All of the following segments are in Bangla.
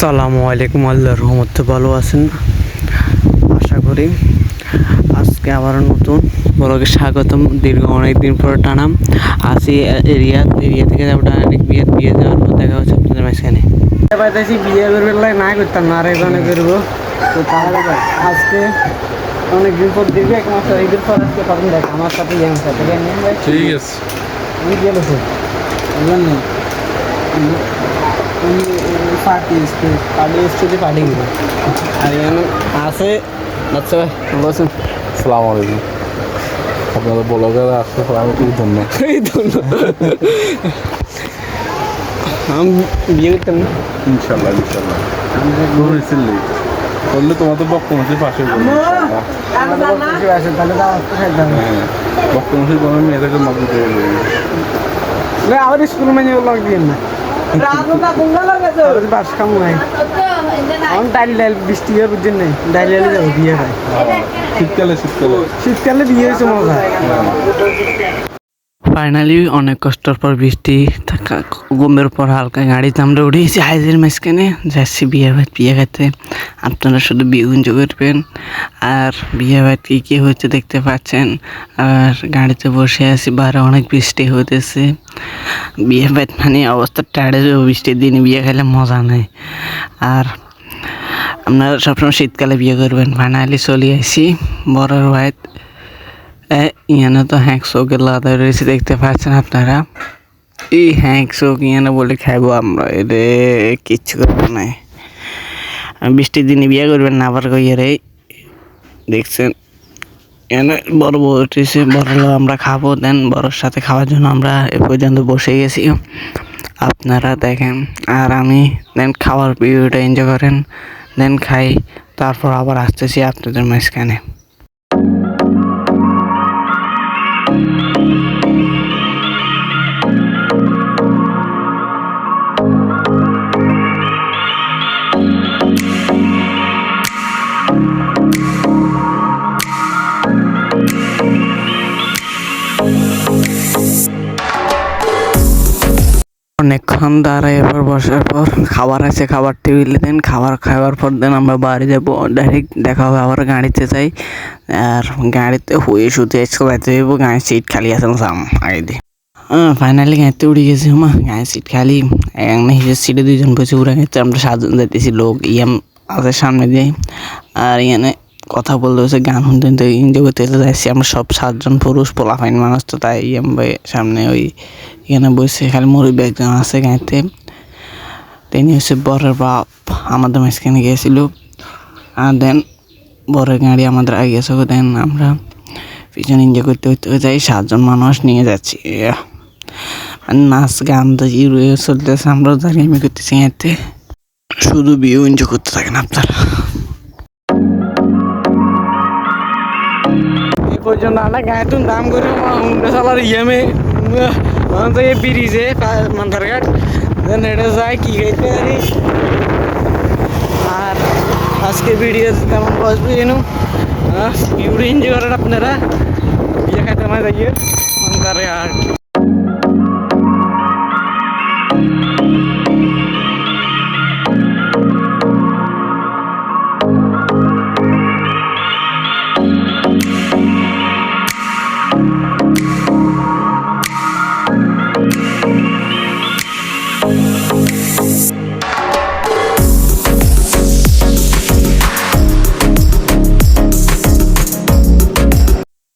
আসসালামু আলাইকুম, আল্লাহর রহমতে ভালো আছেন আশা করি। আজকে আবার নতুন ব্লগে স্বাগতম। দীর্ঘ অনেকদিন পর টানাম আসি এরিয়া থেকে যাবো ডাইরেক্ট বিয়ে যাওয়ার পর দেখা হচ্ছে আপনাদের মাঝখানে। পাইতেছি বিয়ে বেরোবেলায় না করতাম না, আর এখানে বেরোবো তো তাহলে আজকে অনেকদিন পর দেখবি এক মাস ঈদের পর আজকে তখন দেখ আমার সাথে আমার সাথে ঠিক আছে। আমি গেল পার্টি স্টেজে পার্টি গেল আর এখানে আছে আচ্ছা ভাই বলছেন। আসসালামু আলাইকুম। আপনাদের ব্লগাররা আসতে আমি খুব ধন্যবাদ। আমি বিয়ে করতাম না ইনশাল্লাহ বললে তোমার তো বক্তমসির পাশে তাহলে বক্তমসির কোনো মেয়েদেরকে নজর দিয়ে আবার স্কুল মানে দিন না বাস কাম নাই আমার ডাইল বৃষ্টি হয়ে বুঝছেন নাই ডাইল যাবো বিয়ে হয় শীতকালে বিয়ে হয়েছে মজা। ফাইনালি অনেক কষ্টের পর বৃষ্টি ঘুমের পর হালকা গাড়িতে আমরা উঠেছি হাইজের মাঝখানে যাচ্ছি বিয়ে খাইতে। আপনারা শুধু বিয়ে এনজয় করবেন আর বিয়ে ভাত কী হচ্ছে দেখতে পাচ্ছেন। আর গাড়িতে বসে আছি, বাইরে অনেক বৃষ্টি হইতেছে। বিয়ে ভাত মানে অবস্থা টাড়ে যাবে, বৃষ্টির দিনে বিয়ে খাইলে মজা নেই। আর আপনারা সবসময় শীতকালে বিয়ে করবেন। ফাইনালি চলে আসি বড়ের ভাইত। ইয়ানে তো হ্যাঁকশোকে লাদা রয়েছে দেখতে পাচ্ছেন আপনারা। এই হ্যাঁকশোক ইয়ানে বলে খাইবো আমরা, এরে কিচ্ছু করবো নাই। বৃষ্টির দিনে বিয়ে করবেন না আবার কইয়ারে দেখছেন এনে বড় বউ উঠেছে, বড় আমরা খাবো। দেন বড়োর সাথে খাওয়ার জন্য আমরা এ পর্যন্ত বসে গেছি, আপনারা দেখেন। আর আমি দেন খাওয়ার ভিডিওটা এনজয় করেন, দেন খাই, তারপর আবার আসতেছি আপনাদের মাঝখানে। অনেকক্ষণ দাঁড়ায় এবার বসার পর খাবার আছে, খাবার টেবিলে দেন খাবার খাওয়ার পর দেন আমরা বাড়ি যাবো। ডাইরেক্ট দেখা হবে আবার গাড়িতে যাই। আর গাড়িতে হয়ে শুতে চলাইতে হইব, গাড়ির সিট খালি আছে সাম আগে দিয়ে। ফাইনালি গাড়িতে উঠে গেছি, গাড়ির সিট খালি। নিজের সিটে দুইজন বসে উড়ে গেছে, আমরা 7 জন যাইতেছি। লোক ইয়াম আছে সামনে দিয়ে, আর ইয়ানে কথা বলতে হচ্ছে, গান শুনতে এনজয় করতে যাচ্ছি আমরা সব 7 জন পুরুষ পোলাফাইন মানুষ। তো তাই ইয়াম ভাই সামনে ওই এখানে বসে, খালি মুরব্বী একজন আছে গাঁতে। তিনি হচ্ছে বরের বাপ, আমাদের মাঝখানে গিয়েছিল। আর দেন বরের গাড়ি আমাদের আগে গেছে, দেন আমরা পিছনে এনজয় করতে যাই। 7 জন মানুষ নিয়ে যাচ্ছি, নাচ গান তো চলতেছে, আমরা দাঁড়িয়ে আমি করতেছি গাঁতে। শুধু বিয়ে এনজয় করতে থাকেন আপনারা। এই পর্যন্ত আমরা গাঁয়ে দাম করে হুন্ডা চালার ইয়ামে ব্রিজে মান্থারঘাট দেন এটা যায় কি খাইতে পারি। আর আজকে ভিডিও তেমন বসবে যেন ভিডিও এনজয় করেন আপনারা। বিয়ে খাইতে আমার যাইয়ে মান্থারঘাট।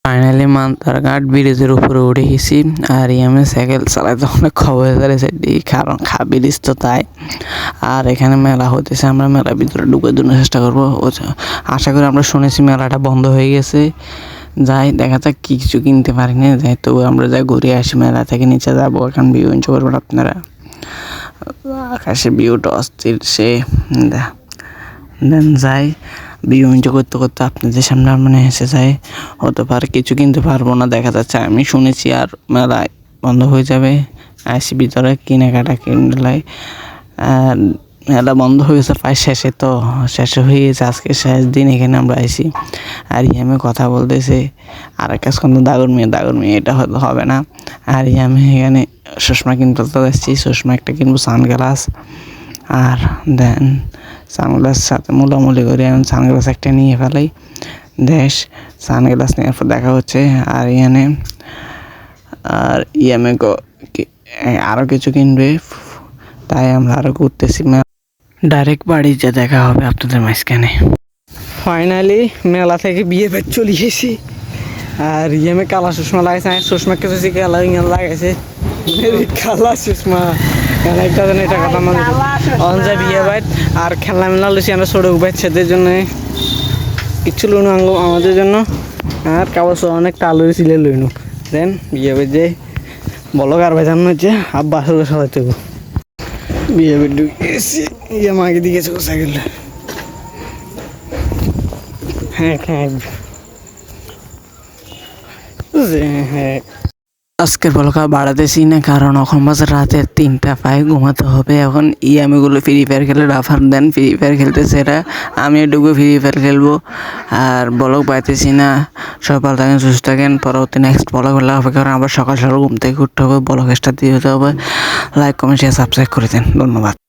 ফাইনালি মান্থারঘাট ব্রিজের উপরে উঠে গেছি। আর আমি সাইকেল চালাইতে অনেক খবর ধরেছে, কারণ ব্রিজ তো তাই। আর এখানে মেলা হতেছে, আমরা মেলার ভিতরে ঢুকে দেওয়ার চেষ্টা করবো। আশা করি, আমরা শুনেছি মেলাটা বন্ধ হয়ে গেছে। যাই দেখা যাক, কিছু কিনতে পারিনি, যাই তবু আমরা যাই ঘুরে আসি। মেলা থেকে নিচে যাবো, এখন ভিউ এনজয় করবেন আপনারা। আকাশে ভিউটা অস্থির সে দেন যাই ভিউ এনজয় করতে করতে আপনাদের সামনে মানে এসে যায়। হতে পারে কিছু কিনতে পারবো না, দেখা যাচ্ছে। আমি শুনেছি আর মেলায় বন্ধ হয়ে যাবে, আসি ভিতরে কেনাকাটা কিনলাই। আর মেলা বন্ধ হয়ে গেছে প্রায় শেষে, তো শেষে হয়ে গেছে আজকে শেষ দিন। এখানে আমরা আইসি আর আমি কথা বলতেছি। আর এক কাজ করতে দাগর মেয়ে এটা হয়তো হবে না। আর আমি এখানে চশমা কিনতে যাচ্ছি, চশমা একটা কিনবো, সানগ্লাস। আর দেন সানগ্লাস সাথে মোলামুলি করে এখন সানগ্লাস একটা নিয়ে ফেলাই দেশ সানগ্লাস নেওয়ার পর দেখা হচ্ছে আর ইয়ামে আরও কিছু কিনবে তাই আমরা আরও ঘুরতেছি ডাইরেক্ট বাড়ি যে দেখা হবে আপনাদের মাঝখানে ফাইনালি মেলা থেকে বিয়ে বের চলে গেছি আর ইয়ামে কালা চশমা লাগাইছে চশমা কিছু কালা লাগাইছে কালা চশমা একটা জানি এটা কথা মানে অঞ্জা বিয়ে বাইট আর খেলনা মেলা লুচি আমরা ছোটো বাচ্চাদের জন্য কিছু লইনু আমাদের জন্য আর কাগজ অনেক টালু ছিলে লইনু দেন বিয়ে বের যে বলো কার ভাই জানো হচ্ছে আব্বা আসলে সবাইতে বিয়ে বের ঢুকেছি ইয়ে মাকে দিকেছে সাইকেল হ্যাঁ হ্যাঁ হ্যাঁ আজকের বলকা বাড়াতেছি না কারণ এখন বাজে রাতে 3টা পায়ে ঘুমাতে হবে এখন ইয়ামিগুলো ফ্রি ফায়ার খেলে রাফার দেন ফ্রি ফায়ার খেলতেছে এরা আমি এটুকু ফ্রি ফায়ার খেলবো আর বলক পাইতেছি না সব ভালো থাকেন সুস্থ থাকেন পরবর্তী নেক্সট বলক হলে হবে কারণ আবার সকাল সকাল ঘুম থেকে উঠতে হবে বলক স্টার দিয়ে হতে হবে লাইক কমেন্ট শেয়ার সাবস্ক্রাইব করে দেন ধন্যবাদ।